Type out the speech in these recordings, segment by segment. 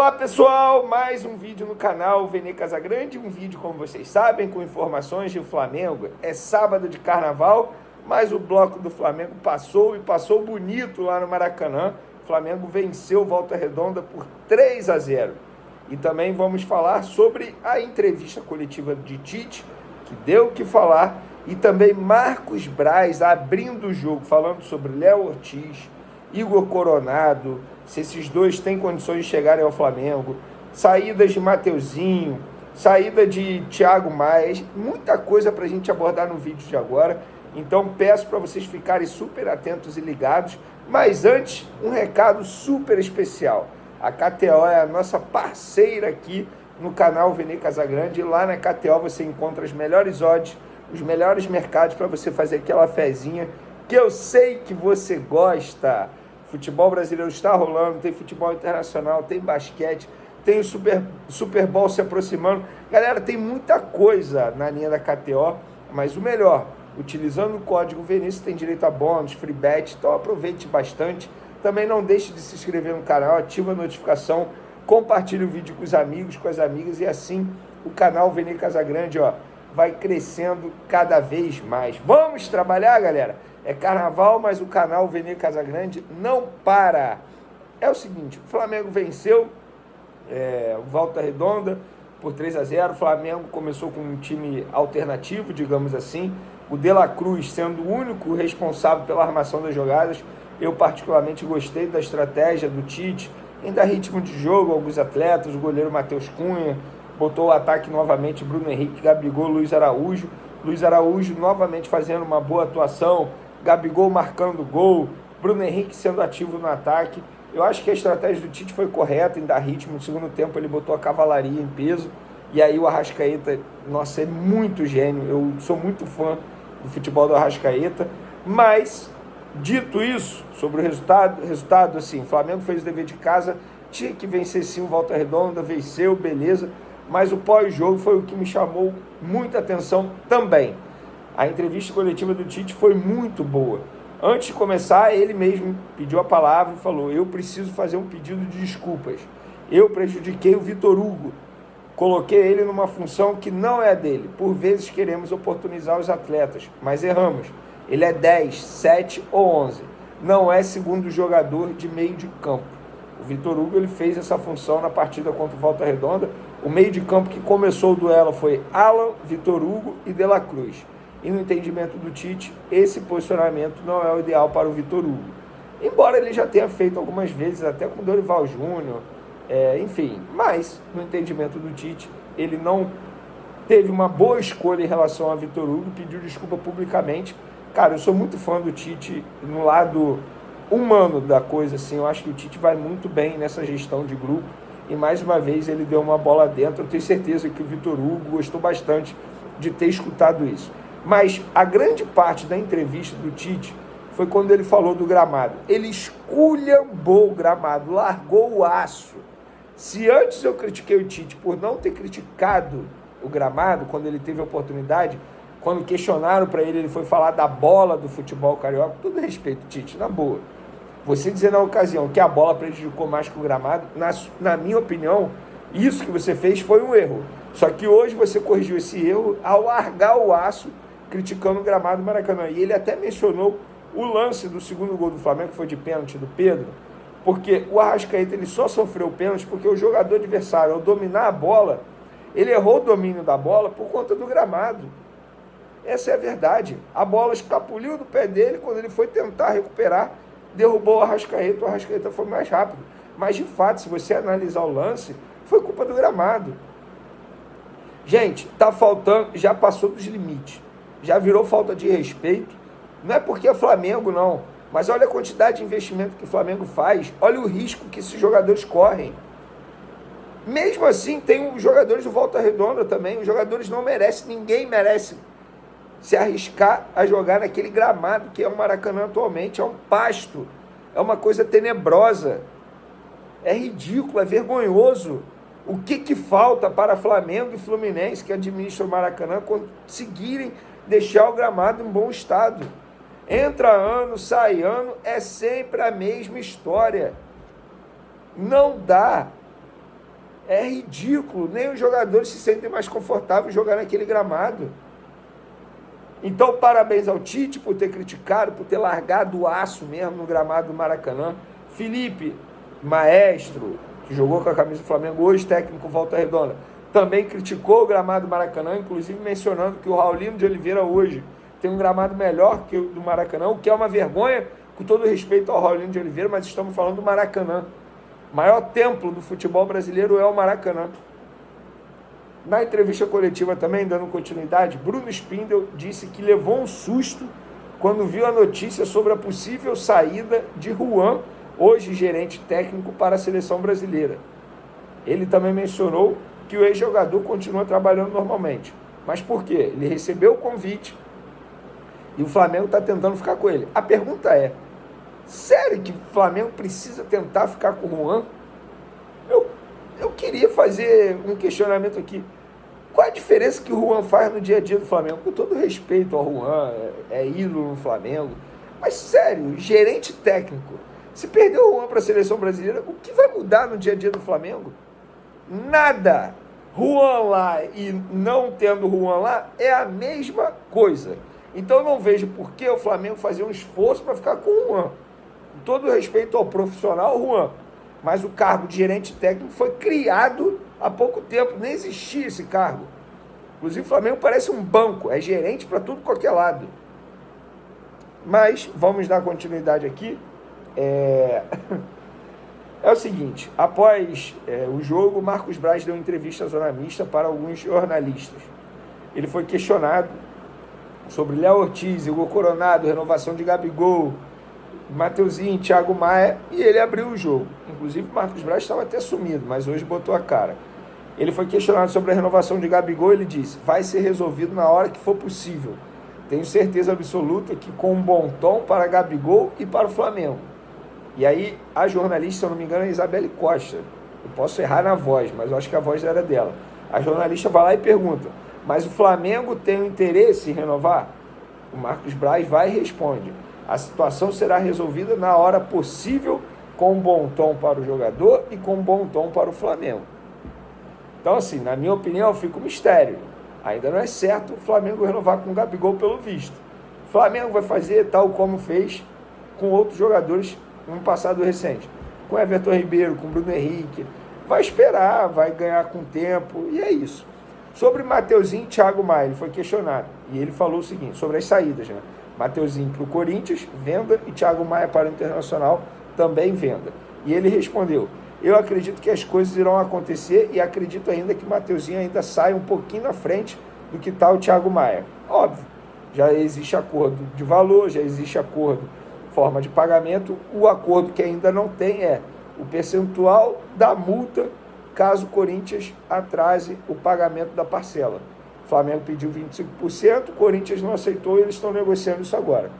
Olá pessoal, mais um vídeo no canal Vene Casagrande, um vídeo como vocês sabem com informações de Flamengo. É sábado de carnaval, mas o bloco do Flamengo passou e passou bonito lá no Maracanã. O Flamengo venceu Volta Redonda por 3-0. E também vamos falar sobre a entrevista coletiva de Tite, que deu o que falar, e também Marcos Braz abrindo o jogo, falando sobre Léo Ortiz, Igor Coronado, se esses dois têm condições de chegarem ao Flamengo, saídas de Mateuzinho, saída de Thiago Maia, muita coisa para a gente abordar no vídeo de agora. Então peço para vocês ficarem super atentos e ligados. Mas antes, um recado super especial. A KTO é a nossa parceira aqui no canal Vene Casagrande. E lá na KTO você encontra as melhores odds, os melhores mercados para você fazer aquela fezinha que eu sei que você gosta. Futebol brasileiro está rolando, tem futebol internacional, tem basquete, tem o Super Bowl se aproximando. Galera, tem muita coisa na linha da KTO, mas o melhor, utilizando o código VENE, você tem direito a bônus, free bet, então aproveite bastante. Também não deixe de se inscrever no canal, ativa a notificação, compartilhe o vídeo com os amigos, com as amigas, e assim o canal Vene Casagrande, vai crescendo cada vez mais. Vamos trabalhar, galera? É carnaval, mas o canal Vene Casagrande não para. É o seguinte, o Flamengo venceu Volta Redonda por 3-0. O Flamengo começou com um time alternativo, digamos assim. O De La Cruz sendo o único responsável pela armação das jogadas. Eu particularmente gostei da estratégia do Tite em dar ritmo de jogo a alguns atletas. O goleiro Matheus Cunha botou o ataque novamente, Bruno Henrique, Gabigol, Luiz Araújo. Luiz Araújo novamente fazendo uma boa atuação. Gabigol marcando gol, Bruno Henrique sendo ativo no ataque. Eu acho que a estratégia do Tite foi correta em dar ritmo. No segundo tempo ele botou a cavalaria em peso, e aí o Arrascaeta, nossa, é muito gênio. Eu sou muito fã do futebol do Arrascaeta. Mas, dito isso, sobre o resultado assim, o Flamengo fez o dever de casa, tinha que vencer sim o Volta Redonda, venceu, beleza, mas o pós-jogo foi o que me chamou muita atenção também. A entrevista coletiva do Tite foi muito boa. Antes de começar, ele mesmo pediu a palavra e falou: eu preciso fazer um pedido de desculpas. Eu prejudiquei o Vitor Hugo. Coloquei ele numa função que não é a dele. Por vezes queremos oportunizar os atletas, mas erramos. Ele é 10, 7 ou 11. Não é segundo jogador de meio de campo. O Vitor Hugo ele fez essa função na partida contra o Volta Redonda. O meio de campo que começou o duelo foi Alan, Vitor Hugo e De La Cruz. E no entendimento do Tite, esse posicionamento não é o ideal para o Vitor Hugo. Embora ele já tenha feito algumas vezes, até com o Dorival Júnior, enfim. Mas, no entendimento do Tite, ele não teve uma boa escolha em relação a Vitor Hugo, pediu desculpa publicamente. Cara, eu sou muito fã do Tite no lado humano da coisa, assim. Eu acho que o Tite vai muito bem nessa gestão de grupo. E, mais uma vez, ele deu uma bola dentro. Eu tenho certeza que o Vitor Hugo gostou bastante de ter escutado isso. Mas a grande parte da entrevista do Tite foi quando ele falou do gramado. Ele esculhambou o gramado, largou o aço. Se antes eu critiquei o Tite por não ter criticado o gramado, quando ele teve a oportunidade, quando questionaram para ele, ele foi falar da bola do futebol carioca. Todo respeito, Tite, na boa. Você dizer na ocasião que a bola prejudicou mais que o gramado, na minha opinião, isso que você fez foi um erro. Só que hoje você corrigiu esse erro ao largar o aço, criticando o gramado do Maracanã. E ele até mencionou o lance do segundo gol do Flamengo, que foi de pênalti do Pedro, porque o Arrascaeta ele só sofreu pênalti porque o jogador adversário, ao dominar a bola, ele errou o domínio da bola por conta do gramado. Essa é a verdade. A bola escapuliu do pé dele, quando ele foi tentar recuperar, derrubou o Arrascaeta foi mais rápido. Mas, de fato, se você analisar o lance, foi culpa do gramado. Gente, tá faltando, já passou dos limites. Já virou falta de respeito. Não é porque é Flamengo, não. Mas olha a quantidade de investimento que o Flamengo faz. Olha o risco que esses jogadores correm. Mesmo assim, tem os jogadores do Volta Redonda também. Os jogadores não merecem, ninguém merece se arriscar a jogar naquele gramado que é o Maracanã atualmente. É um pasto. É uma coisa tenebrosa. É ridículo, é vergonhoso. O que falta para Flamengo e Fluminense, que administram o Maracanã, conseguirem deixar o gramado em bom estado? Entra ano, sai ano, é sempre a mesma história. Não dá. É ridículo, nem os jogadores se sentem mais confortáveis jogando naquele gramado. Então, parabéns ao Tite por ter criticado, por ter largado o aço mesmo no gramado do Maracanã. Felipe, maestro, que jogou com a camisa do Flamengo, hoje técnico Volta Redonda, também criticou o gramado do Maracanã, inclusive mencionando que o Raulino de Oliveira hoje tem um gramado melhor que o do Maracanã, o que é uma vergonha, com todo respeito ao Raulino de Oliveira, mas estamos falando do Maracanã. O maior templo do futebol brasileiro é o Maracanã. Na entrevista coletiva também, dando continuidade, Bruno Spindel disse que levou um susto quando viu a notícia sobre a possível saída de Juan, hoje gerente técnico, para a seleção brasileira. Ele também mencionou que o ex-jogador continua trabalhando normalmente. Mas por quê? Ele recebeu o convite e o Flamengo está tentando ficar com ele. A pergunta é, sério que o Flamengo precisa tentar ficar com o Juan? Eu queria fazer um questionamento aqui. Qual a diferença que o Juan faz no dia a dia do Flamengo? Com todo respeito ao Juan, é ídolo no Flamengo. Mas sério, gerente técnico, se perder o Juan para a seleção brasileira, o que vai mudar no dia a dia do Flamengo? Nada. Juan lá e não tendo Juan lá é a mesma coisa. Então eu não vejo por que o Flamengo fazer um esforço para ficar com o Juan. Com todo respeito ao profissional Juan, mas o cargo de gerente técnico foi criado há pouco tempo, nem existia esse cargo. Inclusive o Flamengo parece um banco, é gerente para tudo qualquer lado. Mas vamos dar continuidade aqui. É o seguinte, após o jogo, Marcos Braz deu entrevista à Zona Mista para alguns jornalistas. Ele foi questionado sobre Léo Ortiz, Igor Coronado, renovação de Gabigol, Mateuzinho, Thiago Maia, e ele abriu o jogo. Inclusive o Marcos Braz estava até sumido, mas hoje botou a cara. Ele foi questionado sobre a renovação de Gabigol, ele disse, vai ser resolvido na hora que for possível. Tenho certeza absoluta que com um bom tom para Gabigol e para o Flamengo. E aí a jornalista, se eu não me engano, é Isabelle Costa. Eu posso errar na voz, mas eu acho que a voz era dela. A jornalista vai lá e pergunta, mas o Flamengo tem um interesse em renovar? O Marcos Braz vai e responde, a situação será resolvida na hora possível, com um bom tom para o jogador e com um bom tom para o Flamengo. Então, assim, na minha opinião, fica um mistério. Ainda não é certo o Flamengo renovar com o Gabigol pelo visto. O Flamengo vai fazer tal como fez com outros jogadores no passado recente. Com Everton Ribeiro, com Bruno Henrique. Vai esperar, vai ganhar com o tempo, e é isso. Sobre Mateuzinho e Thiago Maia, ele foi questionado. E ele falou o seguinte, sobre as saídas, né? Mateuzinho para o Corinthians, venda, e Thiago Maia para o Internacional, também venda. E ele respondeu, eu acredito que as coisas irão acontecer e acredito ainda que Mateuzinho ainda sai um pouquinho na frente do que está o Thiago Maia. Óbvio, já existe acordo de valor, já existe acordo, forma de pagamento. O acordo que ainda não tem é o percentual da multa caso o Corinthians atrase o pagamento da parcela. O Flamengo pediu 25%, o Corinthians não aceitou e eles estão negociando isso agora.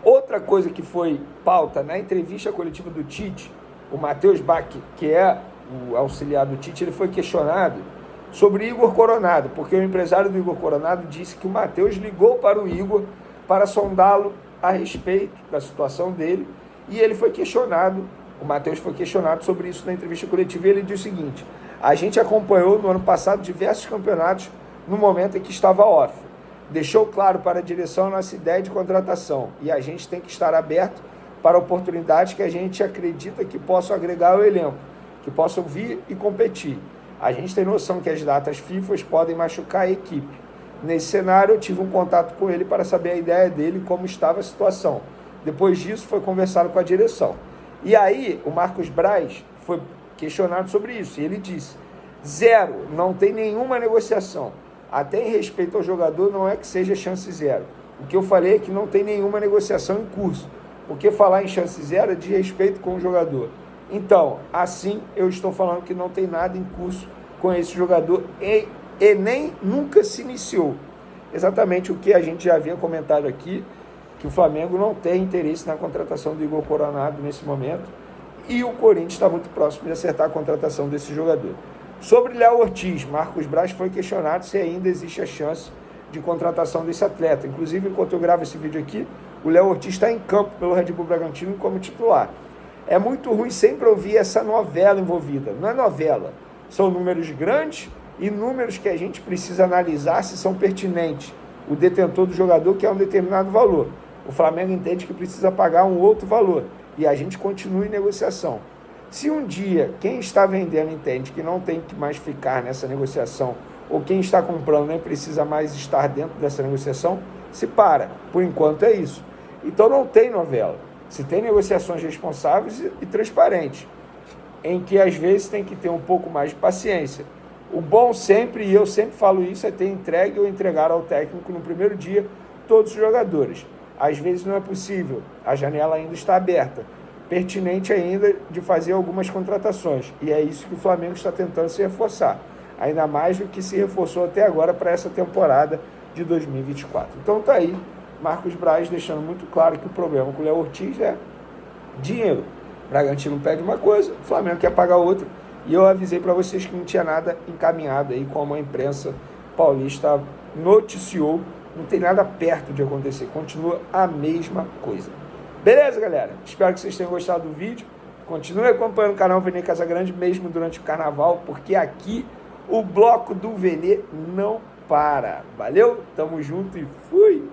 Outra coisa que foi pauta na entrevista coletiva do Tite, o Matheus Bach, que é o auxiliar do Tite, ele foi questionado sobre Igor Coronado, porque o empresário do Igor Coronado disse que o Matheus ligou para o Igor para sondá-lo a respeito da situação dele, e ele foi questionado, o Matheus foi questionado sobre isso na entrevista coletiva, e ele disse o seguinte, a gente acompanhou no ano passado diversos campeonatos no momento em que estava off, deixou claro para a direção a nossa ideia de contratação, e a gente tem que estar aberto para oportunidades que a gente acredita que possam agregar ao elenco, que possam vir e competir. A gente tem noção que as datas FIFA podem machucar a equipe. Nesse cenário, eu tive um contato com ele para saber a ideia dele e como estava a situação. Depois disso, foi conversado com a direção. E aí, o Marcos Braz foi questionado sobre isso, e ele disse, 0, não tem nenhuma negociação. Até em respeito ao jogador, não é que seja chance 0. O que eu falei é que não tem nenhuma negociação em curso. Porque falar em chance 0 é de respeito com o jogador. Então, assim, eu estou falando que não tem nada em curso com esse jogador e nem nunca se iniciou. Exatamente o que a gente já havia comentado aqui, que o Flamengo não tem interesse na contratação do Igor Coronado nesse momento e o Corinthians está muito próximo de acertar a contratação desse jogador. Sobre Léo Ortiz, Marcos Braz foi questionado se ainda existe a chance de contratação desse atleta. Inclusive, enquanto eu gravo esse vídeo aqui, o Léo Ortiz está em campo pelo Red Bull Bragantino como titular. É muito ruim sempre ouvir essa novela envolvida. Não é novela, são números grandes e números que a gente precisa analisar se são pertinentes. O detentor do jogador quer um determinado valor. O Flamengo entende que precisa pagar um outro valor e a gente continua em negociação. Se um dia quem está vendendo entende que não tem que mais ficar nessa negociação ou quem está comprando nem precisa mais estar dentro dessa negociação, se para. Por enquanto é isso. Então não tem novela. Se tem negociações responsáveis e transparentes, em que às vezes tem que ter um pouco mais de paciência. O bom sempre, e eu sempre falo isso, é ter entregue ou entregar ao técnico no primeiro dia todos os jogadores. Às vezes não é possível, a janela ainda está aberta, pertinente ainda de fazer algumas contratações, e é isso que o Flamengo está tentando se reforçar, ainda mais do que se reforçou até agora para essa temporada de 2024. Então tá aí, Marcos Braz deixando muito claro que o problema com o Léo Ortiz é dinheiro. Bragantino pede uma coisa, o Flamengo quer pagar outra, e eu avisei para vocês que não tinha nada encaminhado aí, como a imprensa paulista noticiou, não tem nada perto de acontecer, continua a mesma coisa. Beleza, galera? Espero que vocês tenham gostado do vídeo. Continue acompanhando o canal Vene Casagrande, mesmo durante o carnaval, porque aqui o bloco do Vene não para. Valeu? Tamo junto e fui!